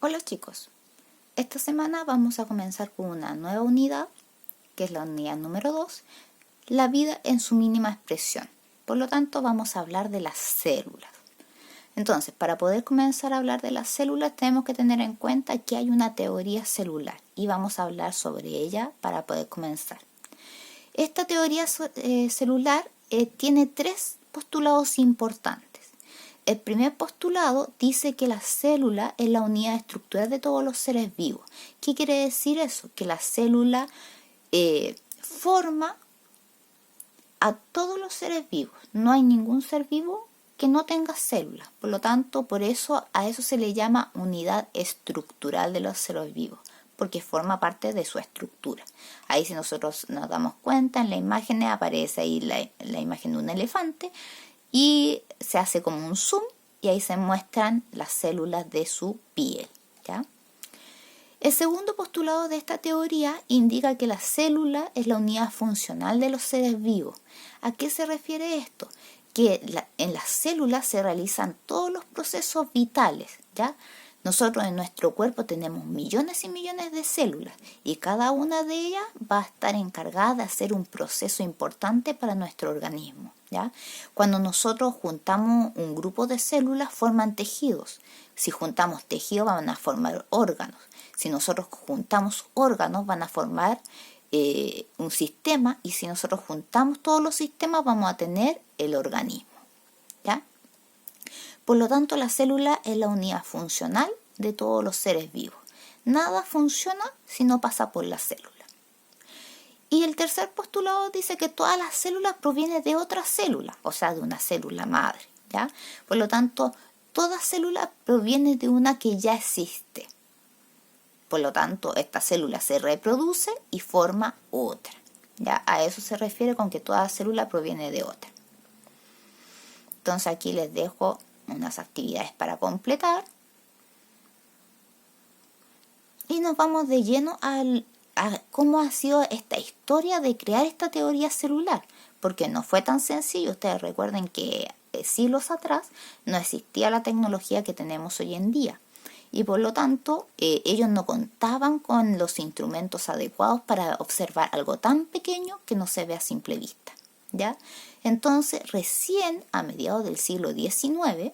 Hola chicos, esta semana vamos a comenzar con una nueva unidad, que es la unidad número 2, la vida en su mínima expresión. Por lo tanto, vamos a hablar de las células. Entonces, para poder comenzar a hablar de las células, tenemos que tener en cuenta que hay una teoría celular y vamos a hablar sobre ella para poder comenzar. Esta teoría celular tiene tres postulados importantes. El primer postulado dice que la célula es la unidad estructural de todos los seres vivos. ¿Qué quiere decir eso? Que la célula forma a todos los seres vivos. No hay ningún ser vivo que no tenga células. Por lo tanto, por eso a eso se le llama unidad estructural de los seres vivos, porque forma parte de su estructura. Ahí, si nosotros nos damos cuenta, en la imagen aparece ahí la imagen de un elefante y se hace como un zoom y ahí se muestran las células de su piel, ¿ya? El segundo postulado de esta teoría indica que la célula es la unidad funcional de los seres vivos. ¿A qué se refiere esto? Que en las células se realizan todos los procesos vitales, ¿ya? Nosotros en nuestro cuerpo tenemos millones y millones de células y cada una de ellas va a estar encargada de hacer un proceso importante para nuestro organismo, ¿ya? Cuando nosotros juntamos un grupo de células, forman tejidos. Si juntamos tejidos, van a formar órganos. Si nosotros juntamos órganos, van a formar un sistema, y si nosotros juntamos todos los sistemas, vamos a tener el organismo, ¿ya? Por lo tanto, la célula es la unidad funcional de todos los seres vivos. Nada funciona si no pasa por la célula. Y el tercer postulado dice que todas las células provienen de otra célula, o sea, de una célula madre, ¿ya? Por lo tanto, toda célula proviene de una que ya existe. Por lo tanto, esta célula se reproduce y forma otra, ¿ya? A eso se refiere con que toda célula proviene de otra. Entonces aquí les dejo unas actividades para completar. Y nos vamos de lleno a cómo ha sido esta historia de crear esta teoría celular. Porque no fue tan sencillo. Ustedes recuerden que siglos atrás no existía la tecnología que tenemos hoy en día. Y por lo tanto, ellos no contaban con los instrumentos adecuados para observar algo tan pequeño que no se ve a simple vista, ¿ya? Entonces, recién a mediados del siglo XIX,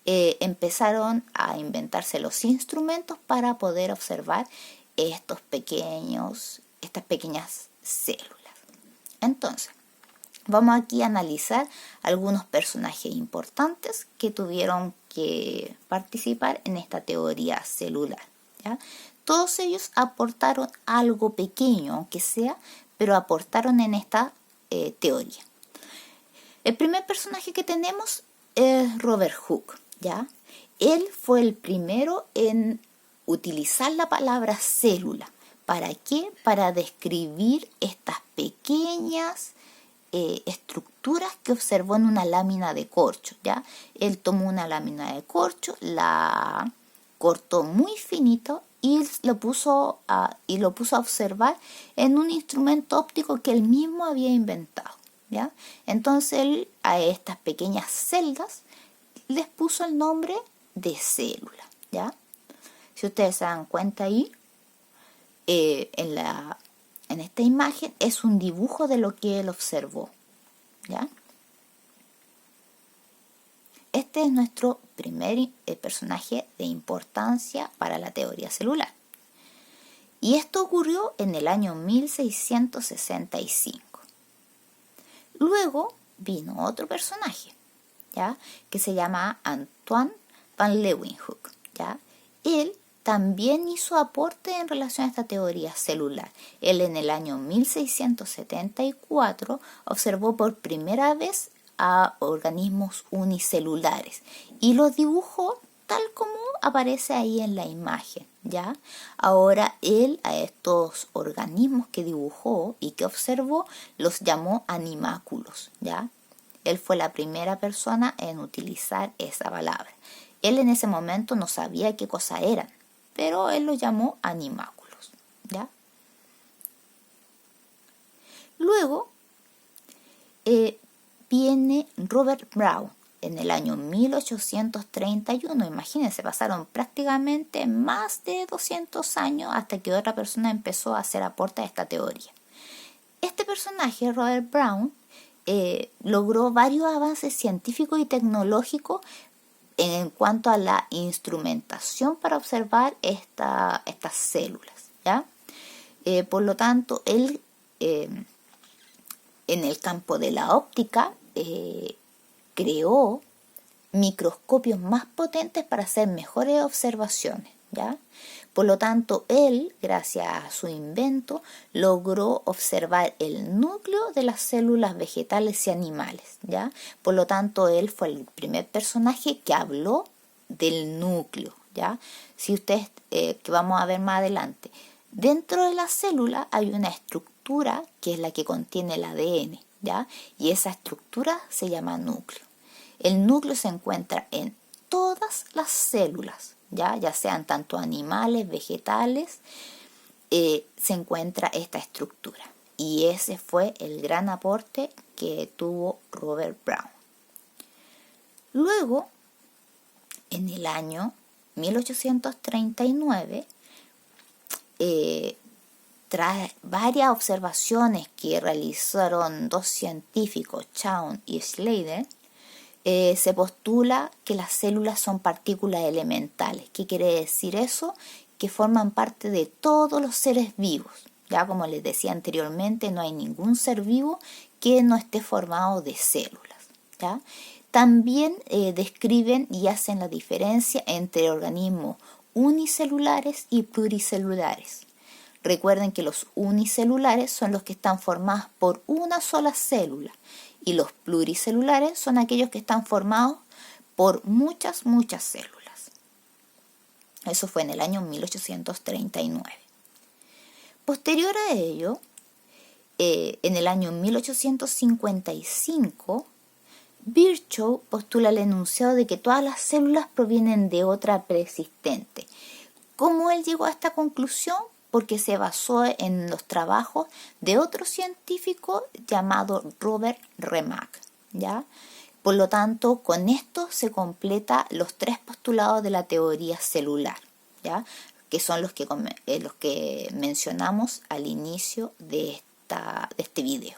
empezaron a inventarse los instrumentos para poder observar estas pequeñas células. Entonces, vamos aquí a analizar algunos personajes importantes que tuvieron que participar en esta teoría celular, ¿ya? Todos ellos aportaron algo pequeño, aunque sea, pero aportaron en esta teoría. El primer personaje que tenemos es Robert Hooke, ¿ya? Él fue el primero en utilizar la palabra célula. ¿Para qué? Para describir estas pequeñas estructuras que observó en una lámina de corcho, ¿ya? Él tomó una lámina de corcho, la cortó muy finito y lo puso a observar en un instrumento óptico que él mismo había inventado, ¿ya? Entonces él a estas pequeñas celdas les puso el nombre de célula, ¿ya? Si ustedes se dan cuenta ahí, en esta imagen es un dibujo de lo que él observó, ¿ya? Este es nuestro primer personaje de importancia para la teoría celular. Y esto ocurrió en el año 1665. Luego vino otro personaje, ¿ya? Que se llama Antoine van Leeuwenhoek, ¿ya? Él también hizo aporte en relación a esta teoría celular. Él en el año 1674 observó por primera vez a organismos unicelulares y los dibujó tal como aparece ahí en la imagen, ¿ya? Ahora él a estos organismos que dibujó y que observó los llamó animáculos, ¿ya? Él fue la primera persona en utilizar esa palabra. Él en ese momento no sabía qué cosa eran, pero él los llamó animáculos, ¿ya? Luego viene Robert Brown. en el año 1831. Imagínense, pasaron prácticamente más de 200 años hasta que otra persona empezó a hacer aporte a esta teoría. Este personaje, Robert Brown, logró varios avances científicos y tecnológicos en cuanto a la instrumentación para observar estas células, ¿ya? Por lo tanto, él en el campo de la óptica creó microscopios más potentes para hacer mejores observaciones, ¿ya? Por lo tanto, él, gracias a su invento, logró observar el núcleo de las células vegetales y animales, ¿ya? Por lo tanto, él fue el primer personaje que habló del núcleo, ¿ya? Si ustedes, que vamos a ver más adelante, dentro de la célula hay una estructura que es la que contiene el ADN, ¿ya? Y esa estructura se llama núcleo. El núcleo se encuentra en todas las células, ya sean tanto animales, vegetales, se encuentra esta estructura. Y ese fue el gran aporte que tuvo Robert Brown. Luego, en el año 1839, tras varias observaciones que realizaron dos científicos, Chaun y Slater, se postula que las células son partículas elementales. ¿Qué quiere decir eso? Que forman parte de todos los seres vivos. Ya como les decía anteriormente, no hay ningún ser vivo que no esté formado de células, ¿ya? También describen y hacen la diferencia entre organismos unicelulares y pluricelulares. Recuerden que los unicelulares son los que están formados por una sola célula y los pluricelulares son aquellos que están formados por muchas células. Eso fue en el año 1839. Posterior a ello, en el año 1855, Virchow postula el enunciado de que todas las células provienen de otra preexistente. ¿Cómo él llegó a esta conclusión? Porque se basó en los trabajos de otro científico llamado Robert Remak, ¿ya? Por lo tanto, con esto se completa los tres postulados de la teoría celular, ¿ya? Que son los que mencionamos al inicio de este video.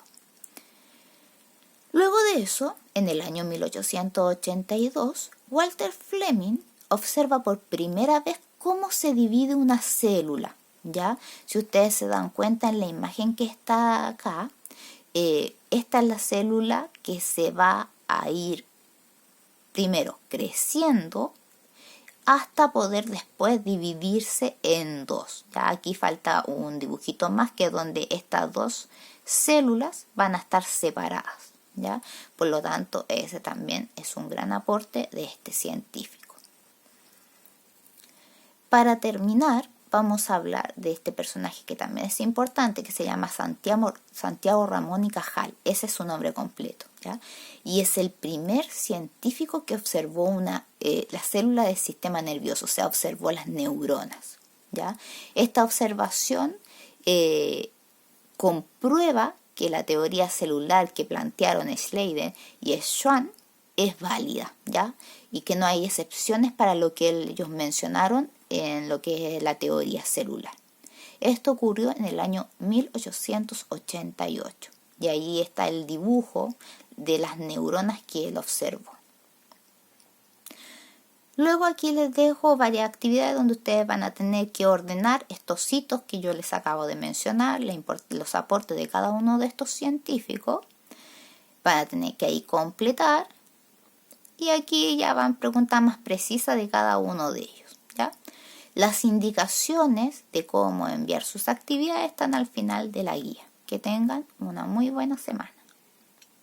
Luego de eso, en el año 1882, Walter Fleming observa por primera vez cómo se divide una célula, ¿ya? Si ustedes se dan cuenta en la imagen que está acá, esta es la célula que se va a ir primero creciendo hasta poder después dividirse en dos. ¿Ya? Aquí falta un dibujito más que donde estas dos células van a estar separadas, ¿ya? Por lo tanto, ese también es un gran aporte de este científico. Para terminar, vamos a hablar de este personaje que también es importante, que se llama Santiago Ramón y Cajal. Ese es su nombre completo, ¿ya? Y es el primer científico que observó la célula del sistema nervioso, o sea, observó las neuronas, ¿ya? Esta observación comprueba que la teoría celular que plantearon Slater y Schwann es válida, ¿ya? Y que no hay excepciones para lo que ellos mencionaron en lo que es la teoría celular. Esto ocurrió en el año 1888 y ahí está el dibujo de las neuronas que él observó. Luego aquí les dejo varias actividades donde ustedes van a tener que ordenar estos hitos que yo les acabo de mencionar, los aportes de cada uno de estos científicos. Van a tener que ahí completar y aquí ya van preguntas más precisas de cada uno de ellos, ¿ya? Las indicaciones de cómo enviar sus actividades están al final de la guía. Que tengan una muy buena semana.